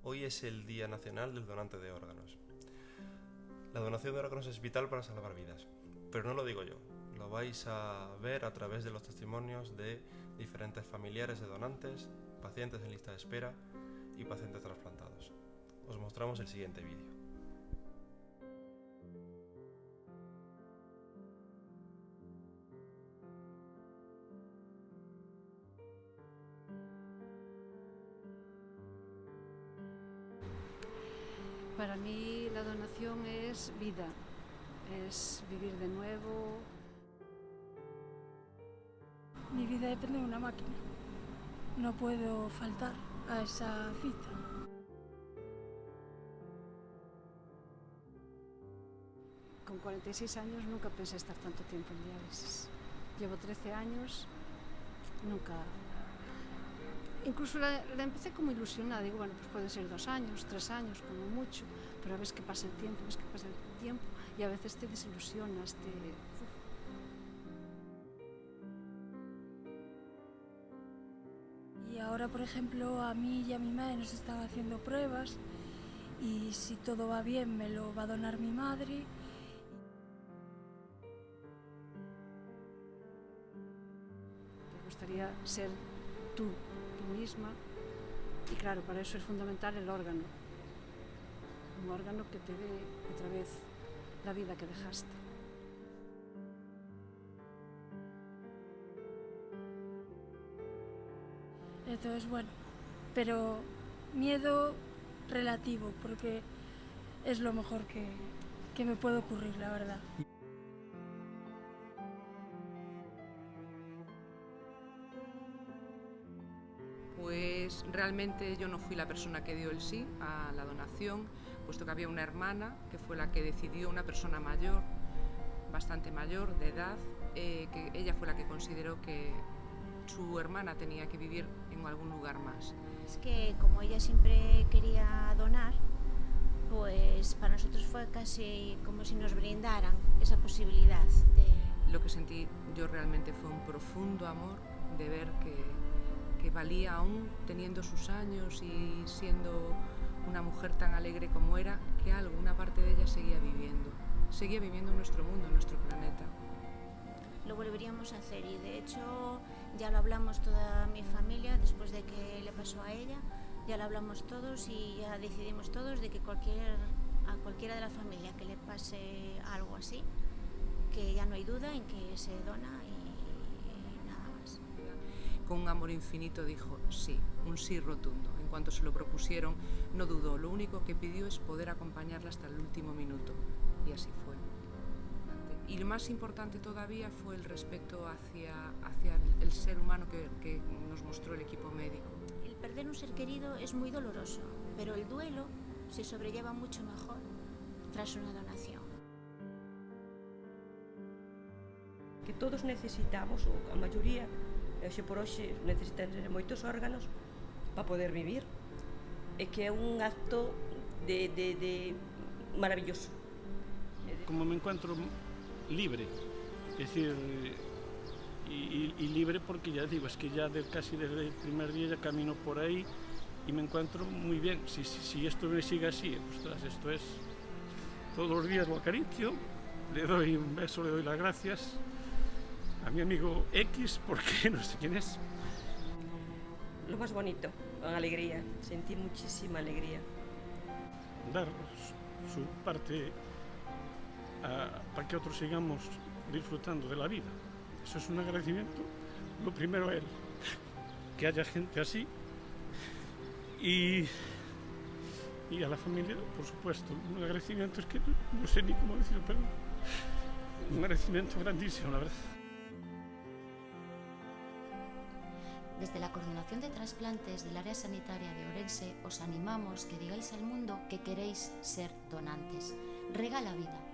Hoy es el Día Nacional del Donante de Órganos. La donación de órganos es vital para salvar vidas, pero no lo digo yo, lo vais a ver a través de los testimonios de diferentes familiares de donantes, pacientes en lista de espera y pacientes trasplantados. Os mostramos el siguiente vídeo. Para mí la donación es vida, es vivir de nuevo. Mi vida depende de una máquina. No puedo faltar a esa cita. Con 46 años nunca pensé estar tanto tiempo en diálisis. Llevo 13 años, nunca... Incluso la empecé como ilusionada, digo, bueno, pues pueden ser 2 años, 3 años, como mucho, pero ves que pasa el tiempo, y a veces te desilusionas, Y ahora, por ejemplo, a mí y a mi madre nos están haciendo pruebas y si todo va bien me lo va a donar mi madre. Te gustaría ser tú misma, y claro, para eso es fundamental el órgano. Un órgano que te dé otra vez la vida que dejaste. Entonces, bueno, pero miedo relativo, porque es lo mejor que me puede ocurrir, la verdad. Pues realmente yo no fui la persona que dio el sí a la donación, puesto que había una hermana que fue la que decidió, una persona mayor, bastante mayor de edad, que ella fue la que consideró que su hermana tenía que vivir en algún lugar más. Es que como ella siempre quería donar, pues para nosotros fue casi como si nos brindaran esa posibilidad de... Lo que sentí yo realmente fue un profundo amor de ver que valía, aún teniendo sus años y siendo una mujer tan alegre como era, que una parte de ella seguía viviendo en nuestro mundo, en nuestro planeta. Lo volveríamos a hacer y de hecho ya lo hablamos toda mi familia después de que le pasó a ella, ya lo hablamos todos y ya decidimos todos de que a cualquiera de la familia que le pase algo así, que ya no hay duda en que se dona y nada más. Con un amor infinito dijo sí, un sí rotundo. En cuanto se lo propusieron, no dudó, lo único que pidió es poder acompañarla hasta el último minuto y así fue. Y lo más importante todavía fue el respeto hacia el ser humano que nos mostró el equipo médico. El perder un ser querido es muy doloroso, pero el duelo se sobrelleva mucho mejor tras una donación. Que todos necesitamos, ou a maioría, hoxe por hoxe necesitan moitos órganos para poder vivir, e que é un acto de maravilloso. Como me encuentro libre, es decir, y libre porque ya digo, es que ya casi desde el primer día ya camino por ahí y me encuentro muy bien. Si esto me sigue así, ostras, esto es, todos los días lo acaricio, le doy un beso, le doy las gracias a mi amigo X, porque no sé quién es. Lo más bonito, la alegría, sentí muchísima alegría. Dar su parte para que otros sigamos disfrutando de la vida. Eso es un agradecimiento, lo primero a él, que haya gente así, y a la familia, por supuesto. Un agradecimiento, es que no sé ni cómo decirlo, pero un agradecimiento grandísimo, la verdad. Desde la Coordinación de Trasplantes del Área Sanitaria de Ourense os animamos que digáis al mundo que queréis ser donantes. Regala vida.